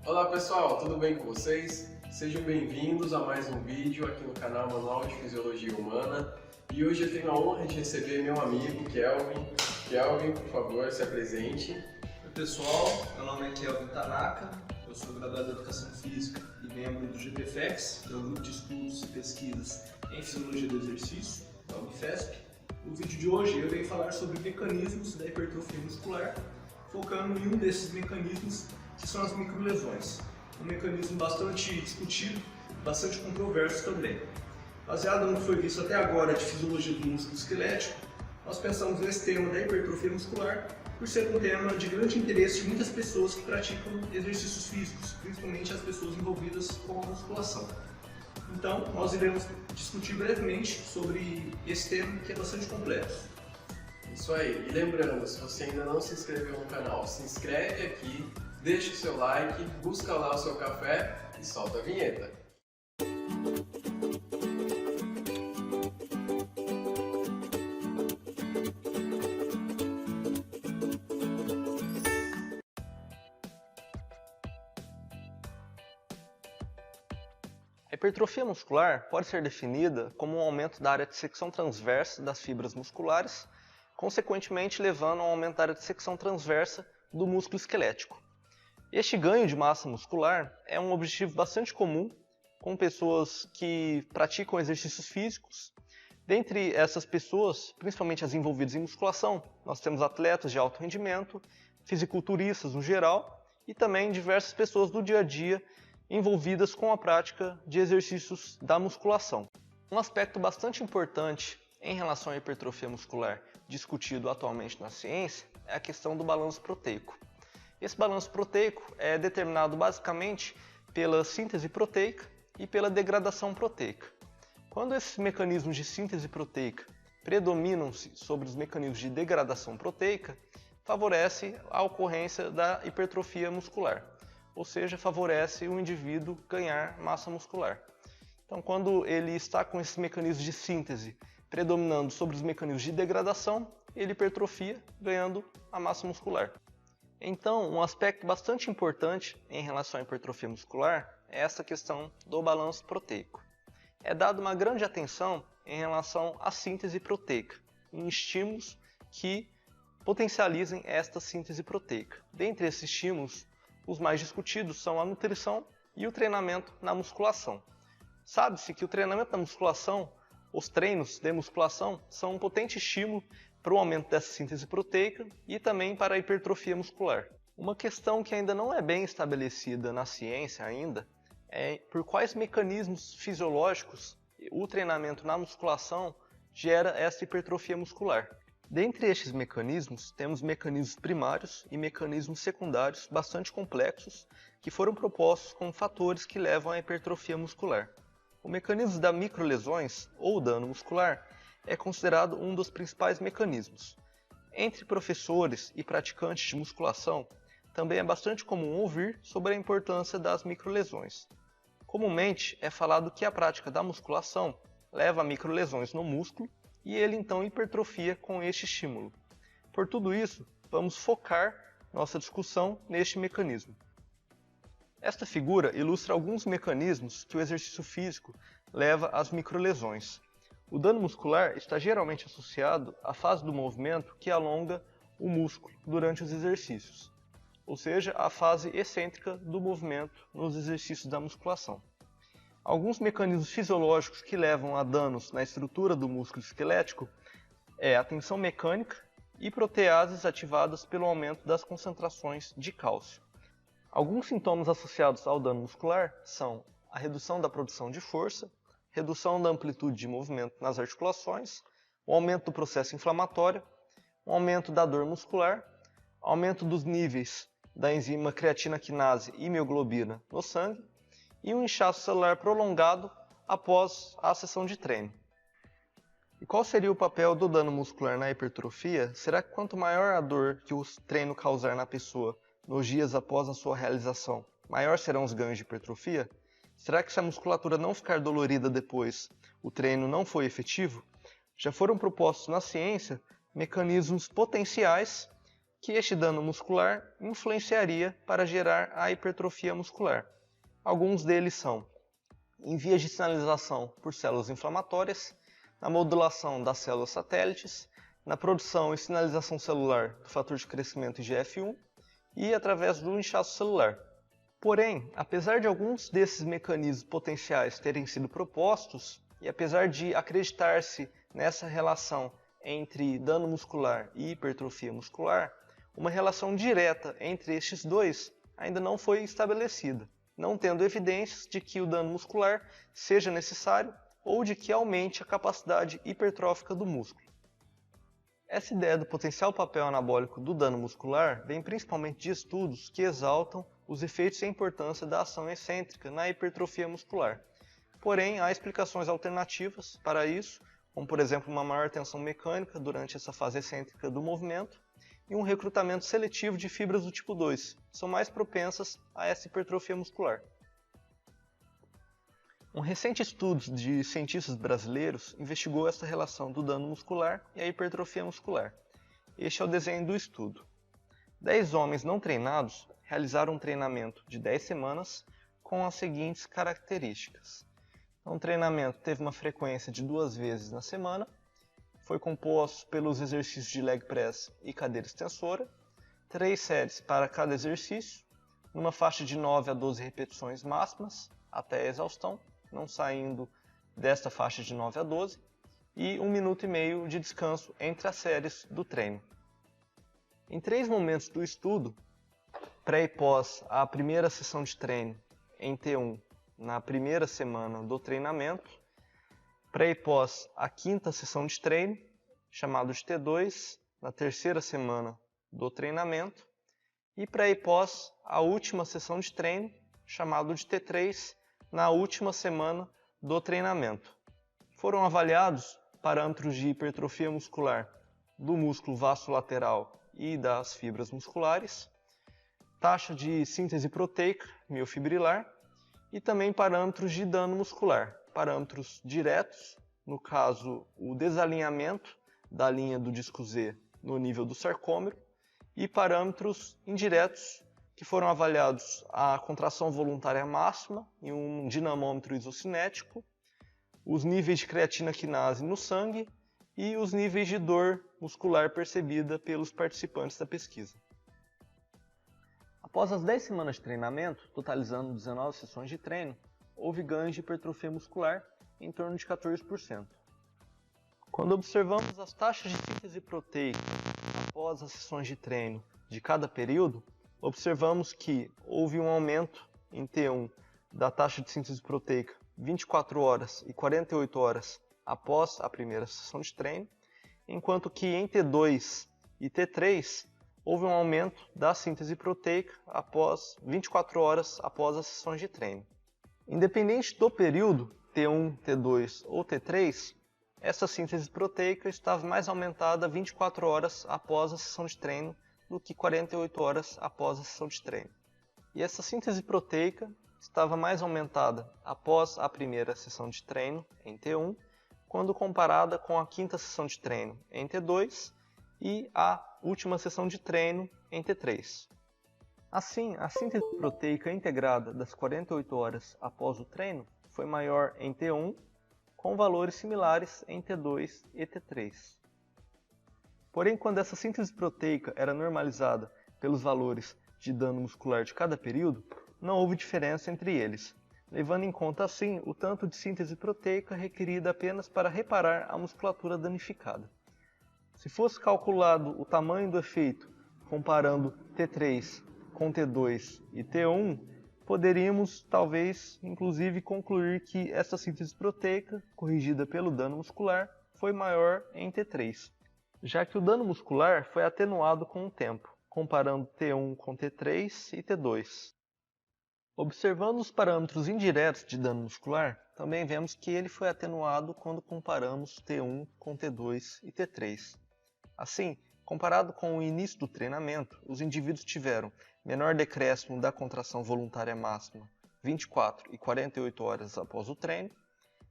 Olá pessoal, tudo bem com vocês? Sejam bem-vindos a mais um vídeo aqui no canal Manual de Fisiologia Humana. E hoje eu tenho a honra de receber meu amigo Kelvin. Kelvin, por favor, se apresente. Oi pessoal, meu nome é Kelvin Tanaka, eu sou graduado em Educação Física e membro do GPFEX, que é o Grupo de Estudos e Pesquisas em Fisiologia do Exercício, da Unifesp. No vídeo de hoje eu venho falar sobre mecanismos da hipertrofia muscular, focando em um desses mecanismos, que são as microlesões. Um mecanismo bastante discutido, bastante controverso também. Baseado no que foi visto até agora de fisiologia do músculo esquelético, nós pensamos nesse tema da hipertrofia muscular por ser um tema de grande interesse de muitas pessoas que praticam exercícios físicos, principalmente as pessoas envolvidas com a musculação. Então, nós iremos discutir brevemente sobre esse tema que é bastante complexo. Isso aí, e lembrando, se você ainda não se inscreveu no canal, se inscreve aqui, deixa o seu like, busca lá o seu café e solta a vinheta. A hipertrofia muscular pode ser definida como um aumento da área de secção transversa das fibras musculares, consequentemente levando a um aumento da área de secção transversa do músculo esquelético. Este ganho de massa muscular é um objetivo bastante comum com pessoas que praticam exercícios físicos. Dentre essas pessoas, principalmente as envolvidas em musculação, nós temos atletas de alto rendimento, fisiculturistas no geral e também diversas pessoas do dia a dia envolvidas com a prática de exercícios da musculação. Um aspecto bastante importante em relação à hipertrofia muscular discutido atualmente na ciência é a questão do balanço proteico. Esse balanço proteico é determinado basicamente pela síntese proteica e pela degradação proteica. Quando esses mecanismos de síntese proteica predominam-se sobre os mecanismos de degradação proteica, favorece a ocorrência da hipertrofia muscular, ou seja, favorece o indivíduo ganhar massa muscular. Então, quando ele está com esses mecanismos de síntese predominando sobre os mecanismos de degradação, ele hipertrofia, ganhando a massa muscular. Então, um aspecto bastante importante em relação à hipertrofia muscular é essa questão do balanço proteico. É dada uma grande atenção em relação à síntese proteica, em estímulos que potencializem esta síntese proteica. Dentre esses estímulos, os mais discutidos são a nutrição e o treinamento na musculação. Sabe-se que o treinamento na musculação, os treinos de musculação, são um potente estímulo para o aumento dessa síntese proteica e também para a hipertrofia muscular. Uma questão que ainda não é bem estabelecida na ciência ainda é por quais mecanismos fisiológicos o treinamento na musculação gera essa hipertrofia muscular. Dentre estes mecanismos, temos mecanismos primários e mecanismos secundários bastante complexos que foram propostos como fatores que levam à hipertrofia muscular. O mecanismo das microlesões, ou dano muscular, é considerado um dos principais mecanismos. Entre professores e praticantes de musculação, também é bastante comum ouvir sobre a importância das microlesões. Comumente é falado que a prática da musculação leva a microlesões no músculo e ele então hipertrofia com este estímulo. Por tudo isso, vamos focar nossa discussão neste mecanismo. Esta figura ilustra alguns mecanismos que o exercício físico leva às microlesões. O dano muscular está geralmente associado à fase do movimento que alonga o músculo durante os exercícios, ou seja, a fase excêntrica do movimento nos exercícios da musculação. Alguns mecanismos fisiológicos que levam a danos na estrutura do músculo esquelético é a tensão mecânica e proteases ativadas pelo aumento das concentrações de cálcio. Alguns sintomas associados ao dano muscular são a redução da produção de força, redução da amplitude de movimento nas articulações, o aumento do processo inflamatório, o aumento da dor muscular, aumento dos níveis da enzima creatina quinase e mioglobina no sangue, e um inchaço celular prolongado após a sessão de treino. E qual seria o papel do dano muscular na hipertrofia? Será que quanto maior a dor que o treino causar na pessoa nos dias após a sua realização, maior serão os ganhos de hipertrofia? Será que se a musculatura não ficar dolorida depois, o treino não foi efetivo? Já foram propostos na ciência mecanismos potenciais que este dano muscular influenciaria para gerar a hipertrofia muscular. Alguns deles são em vias de sinalização por células inflamatórias, na modulação das células satélites, na produção e sinalização celular do fator de crescimento IGF-1 e através do inchaço celular. Porém, apesar de alguns desses mecanismos potenciais terem sido propostos, e apesar de acreditar-se nessa relação entre dano muscular e hipertrofia muscular, uma relação direta entre estes dois ainda não foi estabelecida, não tendo evidências de que o dano muscular seja necessário ou de que aumente a capacidade hipertrófica do músculo. Essa ideia do potencial papel anabólico do dano muscular vem principalmente de estudos que exaltam os efeitos e a importância da ação excêntrica na hipertrofia muscular. Porém, há explicações alternativas para isso, como por exemplo uma maior tensão mecânica durante essa fase excêntrica do movimento e um recrutamento seletivo de fibras do tipo 2, que são mais propensas a essa hipertrofia muscular. Um recente estudo de cientistas brasileiros investigou essa relação do dano muscular e a hipertrofia muscular. Este é o desenho do estudo. 10 homens não treinados realizaram um treinamento de 10 semanas com as seguintes características. O treinamento teve uma frequência de 2 vezes na semana, foi composto pelos exercícios de leg press e cadeira extensora, 3 séries para cada exercício, numa faixa de 9 a 12 repetições máximas até a exaustão, não saindo desta faixa de 9 a 12, e 1 minuto e meio de descanso entre as séries do treino. Em 3 momentos do estudo, pré e pós a primeira sessão de treino em T1 na primeira semana do treinamento, pré e pós a quinta sessão de treino, chamado de T2, na terceira semana do treinamento, e pré e pós a última sessão de treino, chamado de T3, na última semana do treinamento. Foram avaliados parâmetros de hipertrofia muscular do músculo vasto lateral e das fibras musculares, taxa de síntese proteica miofibrilar e também parâmetros de dano muscular, parâmetros diretos, no caso o desalinhamento da linha do disco Z no nível do sarcômero, e parâmetros indiretos, que foram avaliados a contração voluntária máxima em um dinamômetro isocinético, os níveis de creatina quinase no sangue e os níveis de dor muscular percebida pelos participantes da pesquisa. Após as 10 semanas de treinamento, totalizando 19 sessões de treino, houve ganhos de hipertrofia muscular em torno de 14%. Quando observamos as taxas de síntese proteica após as sessões de treino de cada período, observamos que houve um aumento em T1 da taxa de síntese proteica 24 horas e 48 horas após a primeira sessão de treino, enquanto que em T2 e T3 houve um aumento da síntese proteica após 24 horas após as sessões de treino. Independente do período, T1, T2 ou T3, essa síntese proteica estava mais aumentada 24 horas após a sessão de treino do que 48 horas após a sessão de treino. E essa síntese proteica estava mais aumentada após a primeira sessão de treino, em T1, quando comparada com a quinta sessão de treino, em T2, e a última sessão de treino, em T3. Assim, a síntese proteica integrada das 48 horas após o treino foi maior em T1, com valores similares em T2 e T3. Porém, quando essa síntese proteica era normalizada pelos valores de dano muscular de cada período, não houve diferença entre eles, levando em conta assim o tanto de síntese proteica requerida apenas para reparar a musculatura danificada. Se fosse calculado o tamanho do efeito comparando T3 com T2 e T1, poderíamos talvez inclusive concluir que essa síntese proteica, corrigida pelo dano muscular, foi maior em T3, já que o dano muscular foi atenuado com o tempo, comparando T1 com T3 e T2. Observando os parâmetros indiretos de dano muscular, também vemos que ele foi atenuado quando comparamos T1 com T2 e T3. Assim, comparado com o início do treinamento, os indivíduos tiveram menor decréscimo da contração voluntária máxima 24 e 48 horas após o treino,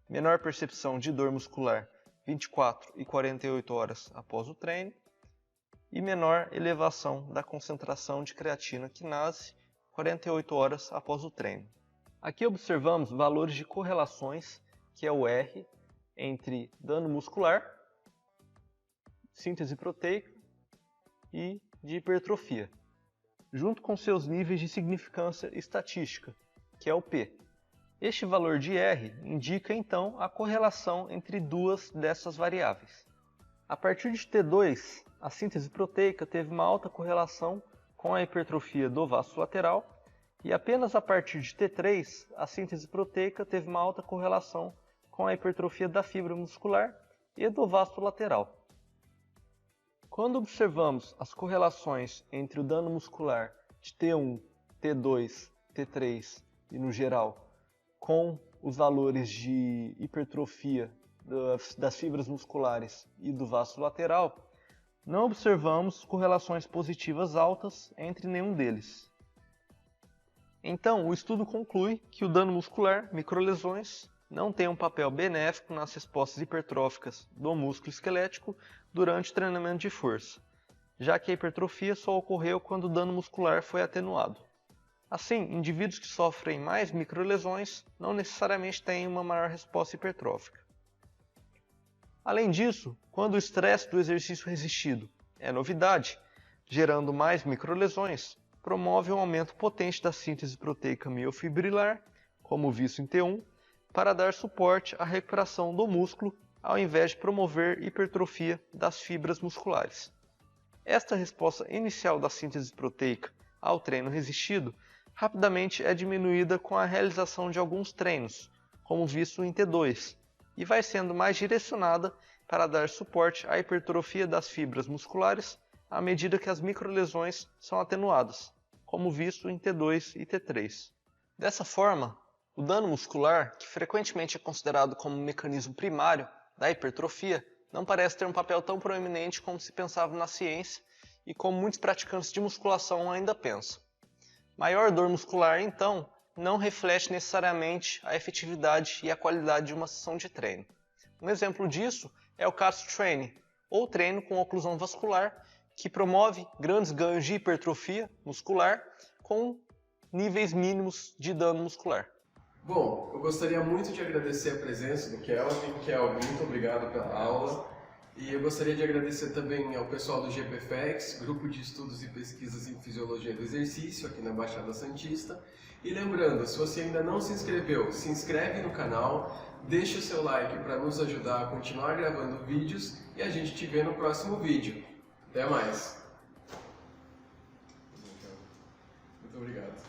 menor percepção de dor muscular 24 e 48 horas após o treino, e menor elevação da concentração de creatina quinase 48 horas após o treino. Aqui observamos valores de correlações, que é o R, entre dano muscular, síntese proteica e de hipertrofia, junto com seus níveis de significância estatística, que é o P. Este valor de R indica então a correlação entre duas dessas variáveis. A partir de T2, a síntese proteica teve uma alta correlação com a hipertrofia do vasto lateral, e apenas a partir de T3, a síntese proteica teve uma alta correlação com a hipertrofia da fibra muscular e do vasto lateral. Quando observamos as correlações entre o dano muscular de T1, T2, T3 e no geral com os valores de hipertrofia das fibras musculares e do vasto lateral, não observamos correlações positivas altas entre nenhum deles. Então, o estudo conclui que o dano muscular, microlesões, não tem um papel benéfico nas respostas hipertróficas do músculo esquelético durante o treinamento de força, já que a hipertrofia só ocorreu quando o dano muscular foi atenuado. Assim, indivíduos que sofrem mais microlesões não necessariamente têm uma maior resposta hipertrófica. Além disso, quando o estresse do exercício resistido é novidade, gerando mais microlesões, promove um aumento potente da síntese proteica miofibrilar, como visto em T1, para dar suporte à recuperação do músculo, ao invés de promover hipertrofia das fibras musculares. Esta resposta inicial da síntese proteica ao treino resistido rapidamente é diminuída com a realização de alguns treinos, como visto em T2, e vai sendo mais direcionada para dar suporte à hipertrofia das fibras musculares à medida que as microlesões são atenuadas, como visto em T2 e T3. Dessa forma, o dano muscular, que frequentemente é considerado como um mecanismo primário da hipertrofia, não parece ter um papel tão proeminente como se pensava na ciência e como muitos praticantes de musculação ainda pensam. Maior dor muscular, então, não reflete necessariamente a efetividade e a qualidade de uma sessão de treino. Um exemplo disso é o catch training, ou treino com oclusão vascular, que promove grandes ganhos de hipertrofia muscular com níveis mínimos de dano muscular. Bom, eu gostaria muito de agradecer a presença do Kelvin. Kelvin, muito obrigado pela aula. E eu gostaria de agradecer também ao pessoal do GPFX, Grupo de Estudos e Pesquisas em Fisiologia do Exercício, aqui na Baixada Santista. E lembrando, se você ainda não se inscreveu, se inscreve no canal, deixa o seu like para nos ajudar a continuar gravando vídeos e a gente te vê no próximo vídeo. Até mais! Muito obrigado.